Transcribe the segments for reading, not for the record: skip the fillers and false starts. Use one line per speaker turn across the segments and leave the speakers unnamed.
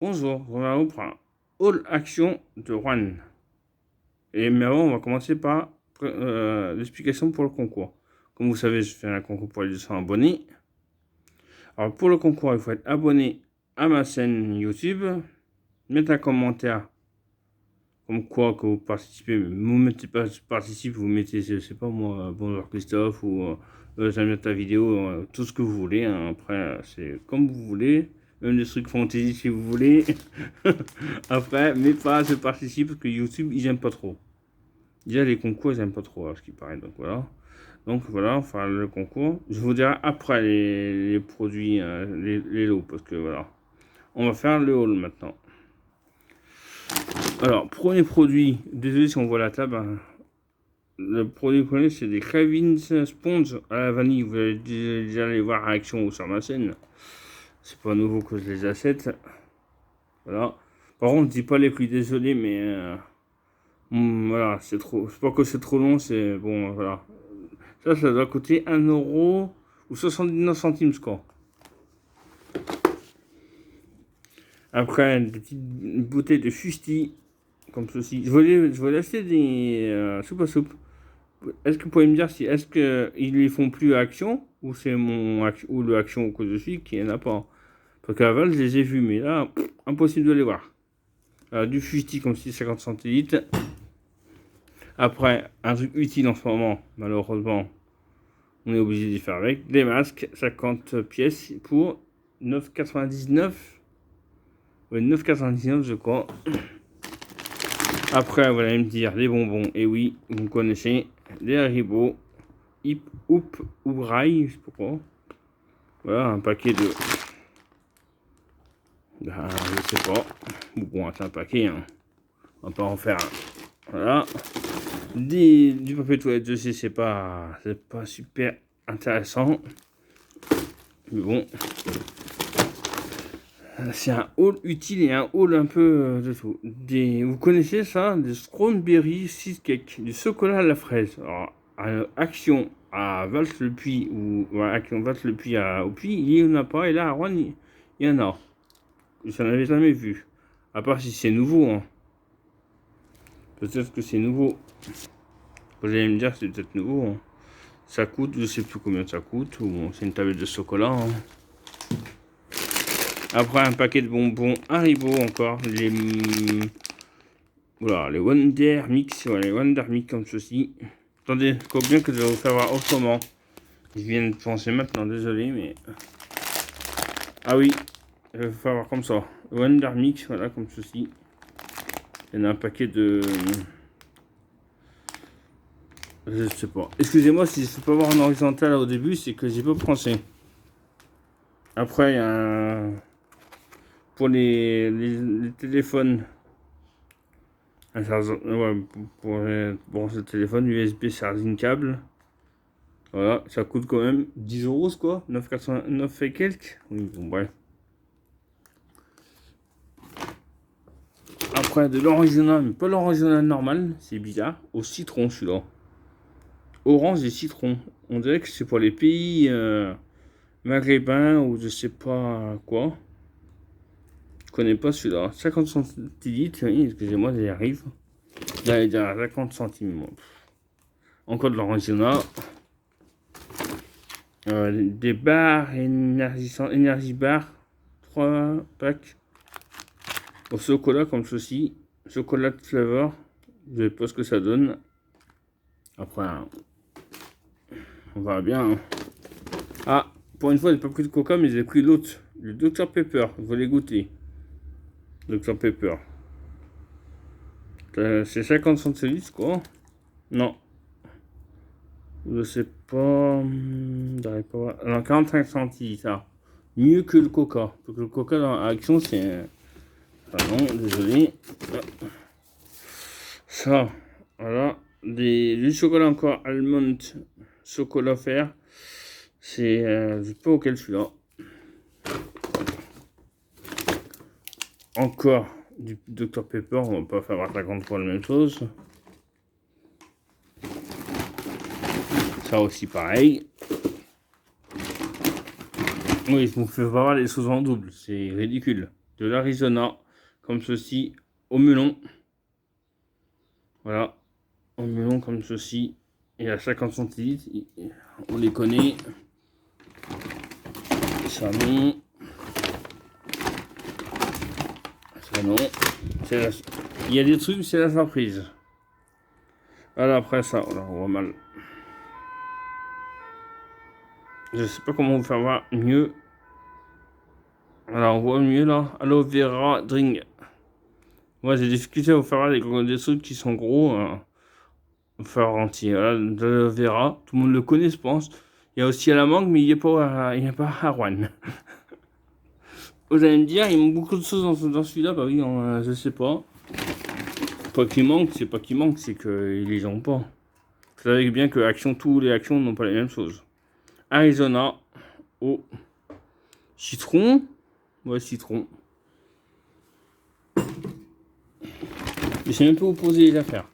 Bonjour, on va prendre All Action de Juan. Mais avant, on va commencer par l'explication pour le concours. Comme vous savez, je fais un concours pour les 200 abonnés. Alors, pour le concours, il faut être abonné à ma chaîne YouTube, mettre un commentaire comme quoi que vous participez. Vous mettez pas je participe, vous mettez, je sais pas moi, bonjour Christophe ou j'aime bien ta vidéo, tout ce que vous voulez. Hein. Après, c'est comme vous voulez. Même des trucs fantasy si vous voulez. Après, mais pas je participe parce que YouTube, ils n'aiment pas trop. Déjà, les concours, ils n'aiment pas trop, à ce qui paraît. Donc voilà. Donc voilà, on fera le concours. Je vous dirai après les produits, les lots, parce que voilà. On va faire le haul maintenant. Alors, premier produit, désolé si on voit la table. Hein. Le produit premier, c'est des Cravings Sponge à la vanille. Vous allez déjà les voir à action sur ma chaîne. C'est pas nouveau que je les achète. Voilà. Par contre, je dis pas les prix, désolé, mais voilà, c'est trop. C'est pas que c'est trop long, c'est bon, voilà. Ça doit coûter 1 € ou 79 centimes, je crois. Après, des petites bouteilles de fusti, comme ceci. Je voulais acheter des soupes à soupe. Est-ce que vous pouvez me dire si est-ce qu'ils les font plus à Action ou c'est ou le Action où je suis qui en a pas? Parce qu'à Val, je les ai vus, mais là, impossible de les voir. Alors, du fusti comme si 50 centilitres. Après, un truc utile en ce moment, malheureusement, on est obligé d'y faire avec. Des masques, 50 pièces pour 9,99. Ouais, 9,99 je crois. Après, vous allez me dire des bonbons. Et oui, vous me connaissez. Des Haribo. Hip, Hoop, Oubraille, je sais pas quoi. Voilà, un paquet de... je sais pas. Bon, c'est un paquet, hein. On va pas en faire un. Voilà. Du papier toilette, je sais, c'est pas super intéressant. Mais bon. C'est un haul utile et un haul un peu de tout. Vous connaissez ça? Des Strawberry Cheesecake, du chocolat à la fraise. Alors, Action à Vals-le-Puy ou Action Vals-le-Puy au Puy, il n'y en a pas. Et là, à Rouen, il y en a. Je n'en avais jamais vu. À part si c'est nouveau. Hein. Peut-être que c'est nouveau. Vous allez me dire, c'est peut-être nouveau. Hein. Ça coûte, je sais plus combien ça coûte. Ou bon, c'est une tablette de chocolat. Hein. Après, un paquet de bonbons Haribo encore. Voilà, les Wonder Mix. Voilà, les Wonder Mix comme ceci. Attendez, je crois bien que je vais vous faire voir autrement. Je viens de penser maintenant, désolé, mais... Ah oui, je vais vous faire voir comme ça. Wonder Mix, voilà, comme ceci. Il y en a un paquet de... Je sais pas. Excusez-moi si je ne peux pas voir en horizontal au début, c'est que j'ai pas pensé. Après, il y a un... Pour les téléphones, un chargeur, ouais, pour brancher le téléphone, USB charging câble. Voilà, ça coûte quand même 10 € quoi, 9,89 et quelques. Oui, bon, bref. Après, de l'original, mais pas l'original normal, c'est bizarre. Au citron, celui-là. Orange et citron. On dirait que c'est pour les pays maghrébins ou je sais pas quoi. Je connais pas celui-là. 50 centilitres, oui, excusez-moi, j'y arrive. J'allais dire 50 centimes. Moi. Encore de l'original. Des barres énergie bar. 3 packs. Au chocolat comme ceci. Chocolat flavor. Je sais pas ce que ça donne. Après, on verra bien. Hein. Ah, pour une fois, j'ai pas pris de coca, mais j'ai pris l'autre. Le Dr Pepper. Je voulais goûter. Dr Pepper. C'est 50 centilitres, quoi. Non. Je sais pas. Alors, 45 centilitres, ça. Mieux que le coca. Parce que le coca dans Action, c'est. Pardon, désolé. Ça. Voilà. Du chocolat encore. Almond. Chocolat fer. C'est. Je sais pas auquel celui-là. Encore du Dr Pepper. On va pas faire 50 fois la même chose. Ça aussi pareil. Oui, je vous fais pas voir les choses en double, c'est ridicule. de l'Arizona, comme ceci, au melon. Voilà, au melon comme ceci. Et à 50 centilitres, on les connaît. Ça non. Ça non. Il y a des trucs, c'est la surprise. Voilà, après ça, on voit mal. Je sais pas comment vous faire voir mieux. Voilà, on voit mieux là. Aloe vera drink. Moi, j'ai des difficultés à vous faire voir des trucs qui sont gros. Faire entier. Voilà, de l'aloe vera. Tout le monde le connaît, je pense. Il y a aussi à la mangue, mais il n'y a pas à Rouen. Vous allez me dire, il manque beaucoup de choses dans celui-là. Bah oui, je sais pas. Pas qu'il manque, c'est pas qu'il manque, c'est qu'ils les ont pas. Vous savez bien que tous les actions n'ont pas les mêmes choses. Arizona au citron. Ouais, citron. Je sais même pas où poser les affaires.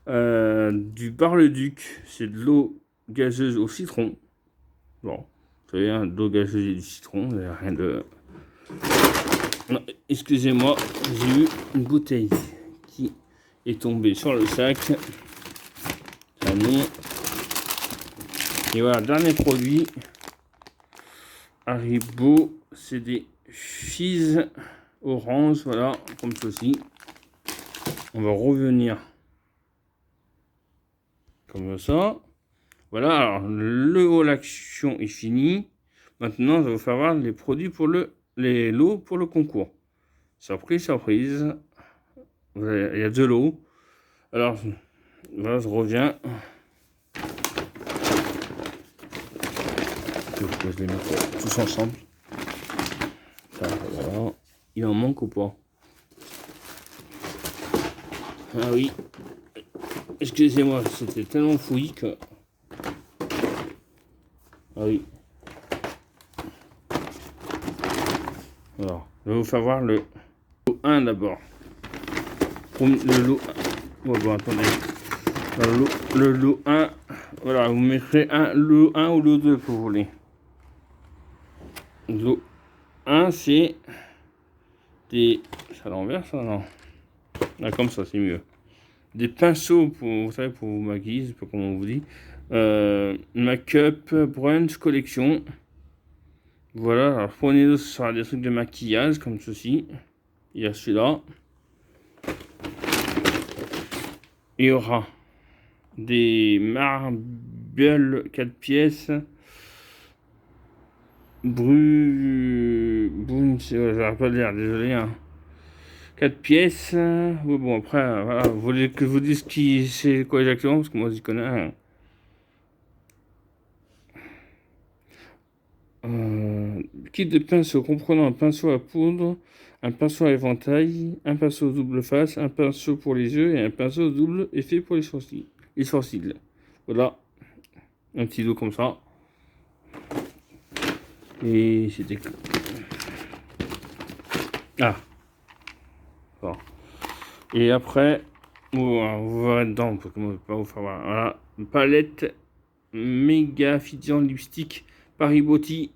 Du Bar-le-Duc, c'est de l'eau gazeuse au citron. Bon, vous savez, hein, de l'eau gazeuse et du citron, il n'y a rien de... Non, excusez-moi, j'ai eu une bouteille qui est tombée sur le sac. Ça non. Et voilà, dernier produit. Haribo, c'est des Fizz orange, voilà, comme ceci. On va revenir comme ça. Voilà, alors le haul action est fini. Maintenant, je vais vous faire voir les produits pour les lots pour le concours. Surprise, surprise. Il y a 2 lots. Alors, voilà, je reviens. Je les mets tous ensemble. Ça, voilà. Il en manque ou pas? Ah oui. Excusez-moi, c'était tellement fouillis que... Ah oui. Alors, je vais vous faire voir le lot 1 d'abord. Le lot 1. Bon, attendez. Le lot 1. Voilà, vous mettrez le 1 ou le 2 que vous voulez. Le lot 1, c'est des... C'est à l'envers, ça, non? Ah, comme ça, c'est mieux. Des pinceaux, vous savez, pour vous maquiller, je sais pas comment on vous dit. Make-up Brunch Collection. Voilà, alors prenez-le, ce sera des trucs de maquillage, comme ceci. Il y a celui-là. Il y aura des marbles 4 pièces. J'arrive pas à le dire, désolé. Hein. 4 pièces. Oui, bon, après, voilà, vous voulez que je vous dise c'est quoi exactement, parce que moi, j'y connais rien. Kit de pinceau comprenant un pinceau à poudre, un pinceau à éventail, un pinceau double face, un pinceau pour les yeux et un pinceau double effet pour les sourcils. Voilà, un petit dos comme ça. Et c'était... Ah, bon. Et après, vous verrez dedans, parce que moi, je ne vais pas vous faire voir. Voilà, palette méga fidjan lipstick Paris Beauty.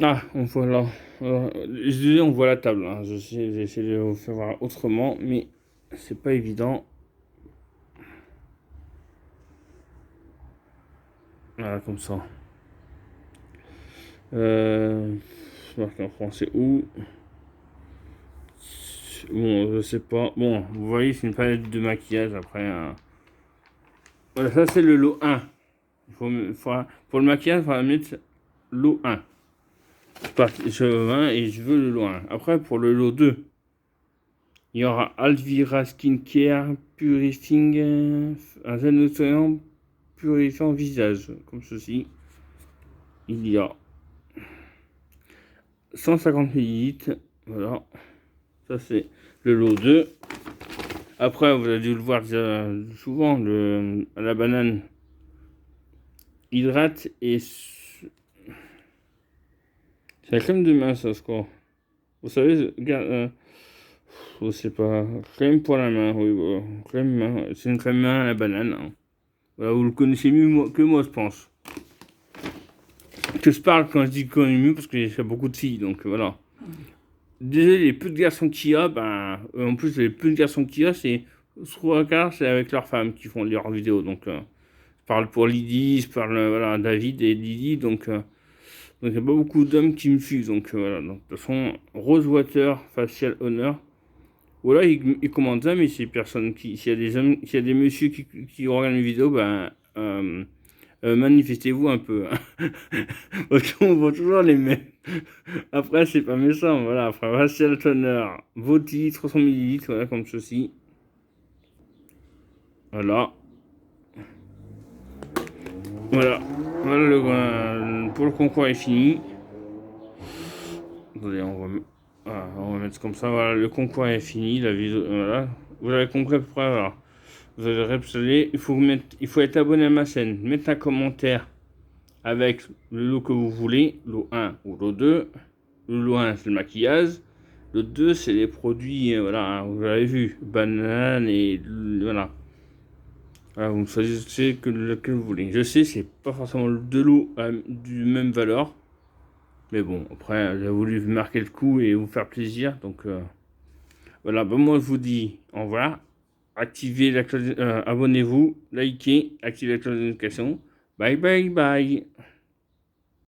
Ah, on voit là. Je disais, on voit la table. Hein. Je sais, j'ai essayé de vous faire voir autrement, mais c'est pas évident. Voilà, comme ça. Marque en français où? Bon, je sais pas. Bon, vous voyez, c'est une palette de maquillage après. Voilà, ça c'est le lot 1. Pour le maquillage, il faudra mettre lot 1. Je veux et je veux le lot 1. Après, pour le lot 2, il y aura Alvira Skincare Purifying, un gel nettoyant purifiant visage, comme ceci. Il y a 150 ml. Voilà. Ça, c'est le lot 2. Après, vous avez dû le voir souvent, la banane hydrate et... C'est la crème de main, ça, je crois. Vous savez, regarde... je sais pas. Crème pour la main, oui. Voilà. Crème main. C'est une crème main à la banane. Hein. Voilà, vous le connaissez mieux que moi, je pense. que je parle quand je dis qu'on est mieux, parce que j'ai fait beaucoup de filles, donc voilà. Désolé, les peu de garçons qu'il y a, en plus, les peu de garçons qu'il y a, c'est 3 quarts, c'est avec leurs femmes qui font leurs vidéos. Donc, je parle pour Lydie, je parle, voilà, David et Lydie, donc il n'y a pas beaucoup d'hommes qui me suivent. Donc, voilà. Donc, de toute façon, Rosewater, Facial Honor. Voilà, ils commandent ça, mais c'est personne qui. S'il y a des hommes, s'il y a des messieurs qui regardent mes vidéos, manifestez-vous un peu. Hein. Parce qu'on voit toujours les mêmes. Après, c'est pas méchant, voilà. Après, Facial Toner, Voti, 300 ml, voilà, comme ceci. Voilà. Voilà. Voilà, pour le concours est fini. Attendez, voilà, on va mettre comme ça. Voilà, le concours est fini. La vidéo, voilà. Vous avez compris à peu près, voilà. Vous avez répété. Il faut être abonné à ma chaîne. Mettre un commentaire avec le lot que vous voulez, lot 1 ou lot 2. Le lot 1, c'est le maquillage. Le 2, c'est les produits, voilà, hein, vous avez vu, banane et voilà. Voilà, vous choisissez lequel vous voulez. Je sais, c'est pas forcément deux lots du même valeur. Mais bon, après, j'ai voulu marquer le coup et vous faire plaisir. Donc, voilà, moi, je vous dis au revoir. Abonnez-vous, likez, activez la cloche de notification. Bye, bye, bye.